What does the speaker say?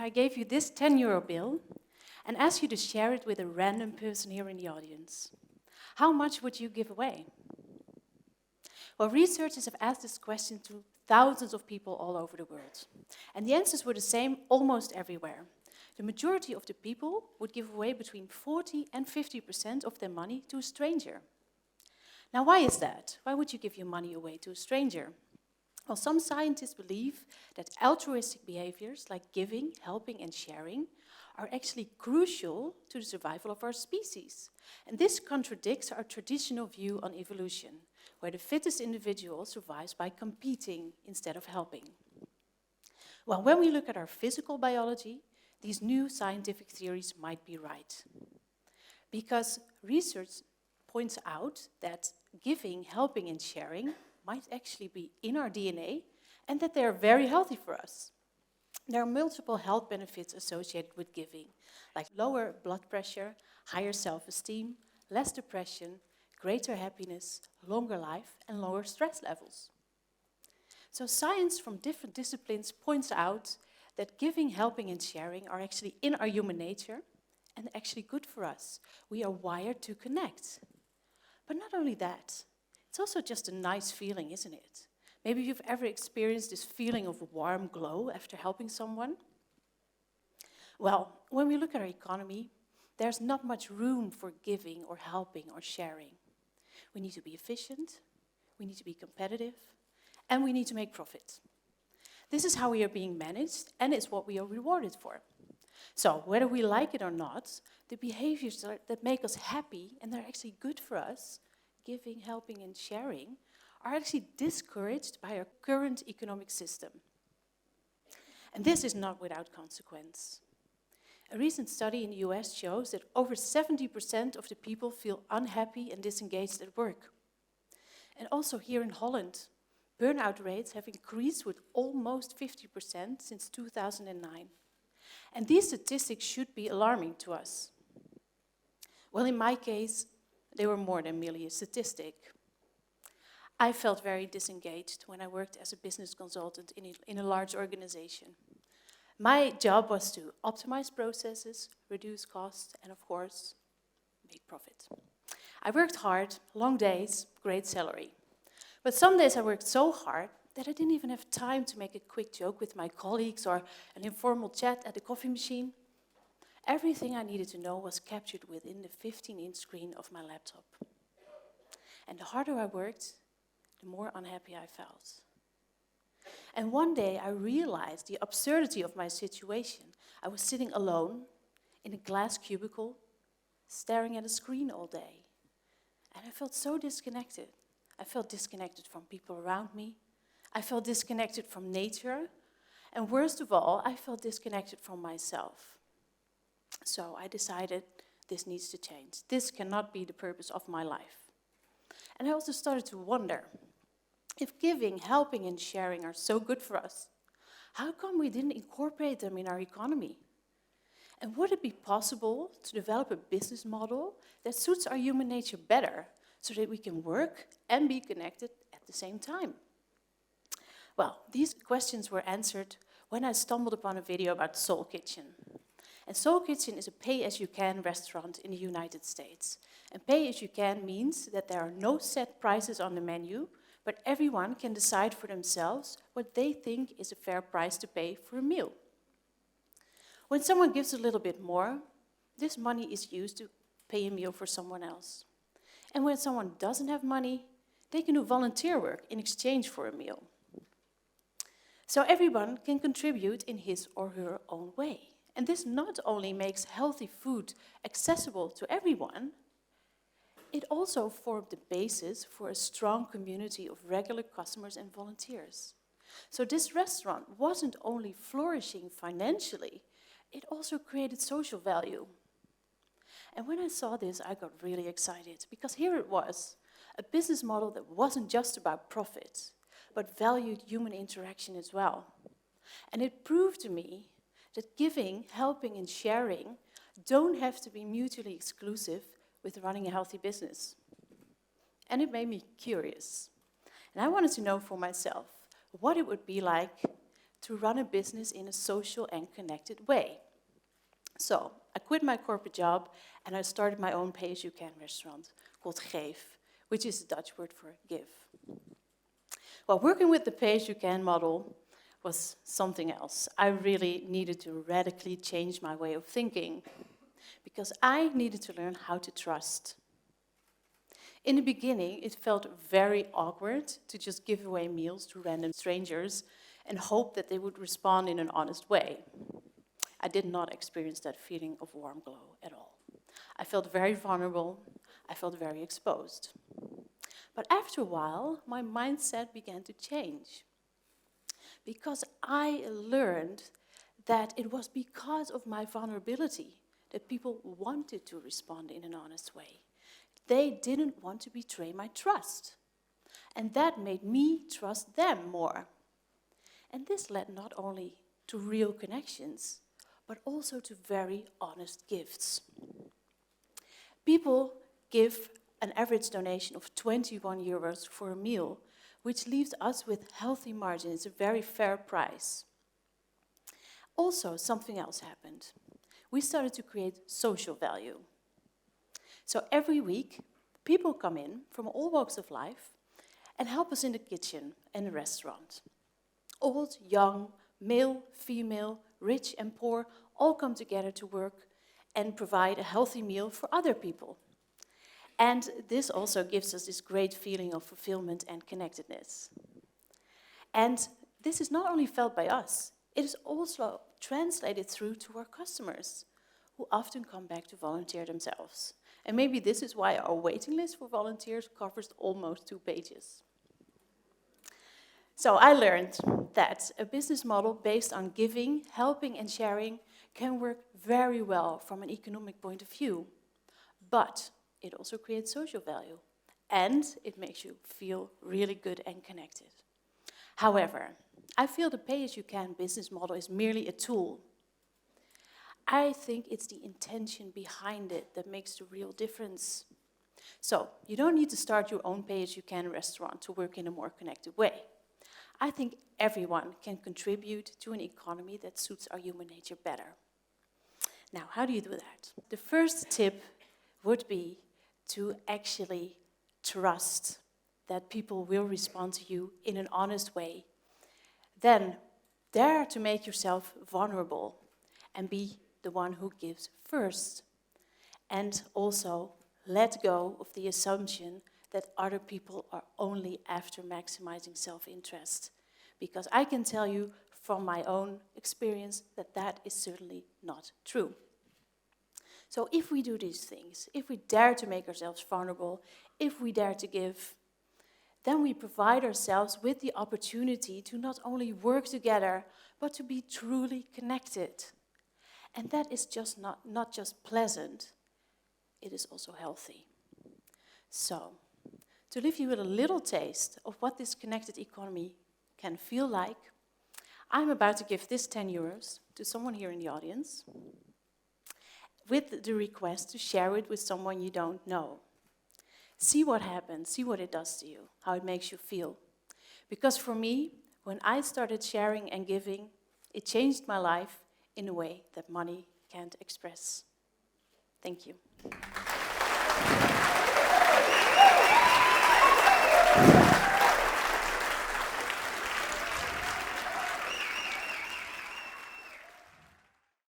I gave you this 10 euro bill and asked you to share it with a random person here in the audience? How much would you give away? Well, researchers have asked this question to thousands of people all over the world. And the answers were the same almost everywhere. The majority of the people would give away between 40 and 50% of their money to a stranger. Now, why is that? Why would you give your money away to a stranger? Well, some scientists believe that altruistic behaviors like giving, helping, and sharing are actually crucial to the survival of our species. And this contradicts our traditional view on evolution, where the fittest individual survives by competing instead of helping. Well, when we look at our physical biology, these new scientific theories might be right. Because research points out that giving, helping, and sharing might actually be in our DNA and that they are very healthy for us. There are multiple health benefits associated with giving, like lower blood pressure, higher self-esteem, less depression, greater happiness, longer life, and lower stress levels. So science from different disciplines points out that giving, helping, and sharing are actually in our human nature and actually good for us. We are wired to connect. But not only that, it's also just a nice feeling, isn't it? Maybe you've ever experienced this feeling of a warm glow after helping someone. Well, when we look at our economy, there's not much room for giving or helping or sharing. We need to be efficient, we need to be competitive, and we need to make profit. This is how we are being managed, and it's what we are rewarded for. So, whether we like it or not, the behaviors that make us happy and that are actually good for us, giving, helping, and sharing, are actually discouraged by our current economic system. And this is not without consequence. A recent study in the US shows that over 70% of the people feel unhappy and disengaged at work. And also here in Holland, burnout rates have increased with almost 50% since 2009. And these statistics should be alarming to us. Well, in my case, they were more than merely a statistic. I felt very disengaged when I worked as a business consultant in a large organization. My job was to optimize processes, reduce costs, and of course, make profit. I worked hard, long days, great salary. But some days I worked so hard that I didn't even have time to make a quick joke with my colleagues or an informal chat at the coffee machine. Everything I needed to know was captured within the 15-inch screen of my laptop. And the harder I worked, the more unhappy I felt. And one day I realized the absurdity of my situation. I was sitting alone in a glass cubicle, staring at a screen all day. And I felt so disconnected. I felt disconnected from people around me. I felt disconnected from nature. And worst of all, I felt disconnected from myself. So I decided this needs to change. This cannot be the purpose of my life. And I also started to wonder, if giving, helping, and sharing are so good for us, how come we didn't incorporate them in our economy? And would it be possible to develop a business model that suits our human nature better so that we can work and be connected at the same time? Well, these questions were answered when I stumbled upon a video about Soul Kitchen. And Soul Kitchen is a pay-as-you-can restaurant in the United States. And pay-as-you-can means that there are no set prices on the menu, but everyone can decide for themselves what they think is a fair price to pay for a meal. When someone gives a little bit more, this money is used to pay a meal for someone else. And when someone doesn't have money, they can do volunteer work in exchange for a meal. So everyone can contribute in his or her own way. And this not only makes healthy food accessible to everyone, it also formed the basis for a strong community of regular customers and volunteers. So this restaurant wasn't only flourishing financially, it also created social value. And when I saw this, I got really excited, because here it was, a business model that wasn't just about profit, but valued human interaction as well. And it proved to me that giving, helping, and sharing don't have to be mutually exclusive with running a healthy business. And it made me curious. And I wanted to know for myself what it would be like to run a business in a social and connected way. So I quit my corporate job and I started my own pay-as-you-can restaurant called GEEF, which is the Dutch word for give. Well, working with the pay-as-you-can model was something else. I really needed to radically change my way of thinking because I needed to learn how to trust. In the beginning, it felt very awkward to just give away meals to random strangers and hope that they would respond in an honest way. I did not experience that feeling of warm glow at all. I felt very vulnerable. I felt very exposed. But after a while, my mindset began to change because I learned that it was because of my vulnerability that people wanted to respond in an honest way. They didn't want to betray my trust. And that made me trust them more. And this led not only to real connections, but also to very honest gifts. People give an average donation of 21 euros for a meal, which leaves us with healthy margin. It's a very fair price. Also, something else happened. We started to create social value. So every week, people come in from all walks of life and help us in the kitchen and the restaurant. Old, young, male, female, rich and poor, all come together to work and provide a healthy meal for other people. And this also gives us this great feeling of fulfillment and connectedness. And this is not only felt by us, it is also translated through to our customers, who often come back to volunteer themselves. And maybe this is why our waiting list for volunteers covers almost 2 pages. So I learned that a business model based on giving, helping and sharing can work very well from an economic point of view. But it also creates social value and it makes you feel really good and connected. However, I feel the pay-as-you-can business model is merely a tool. I think it's the intention behind it that makes the real difference. So, you don't need to start your own pay-as-you-can restaurant to work in a more connected way. I think everyone can contribute to an economy that suits our human nature better. Now, how do you do that? The first tip would be to actually trust that people will respond to you in an honest way. Then, dare to make yourself vulnerable and be the one who gives first. And also, let go of the assumption that other people are only after maximizing self-interest. Because I can tell you from my own experience that that is certainly not true. So if we do these things, if we dare to make ourselves vulnerable, if we dare to give, then we provide ourselves with the opportunity to not only work together, but to be truly connected. And that is just not just pleasant, it is also healthy. So, to leave you with a little taste of what this connected economy can feel like, I'm about to give this 10 euros to someone here in the audience with the request to share it with someone you don't know. See what happens, see what it does to you, how it makes you feel. Because for me, when I started sharing and giving, it changed my life in a way that money can't express. Thank you.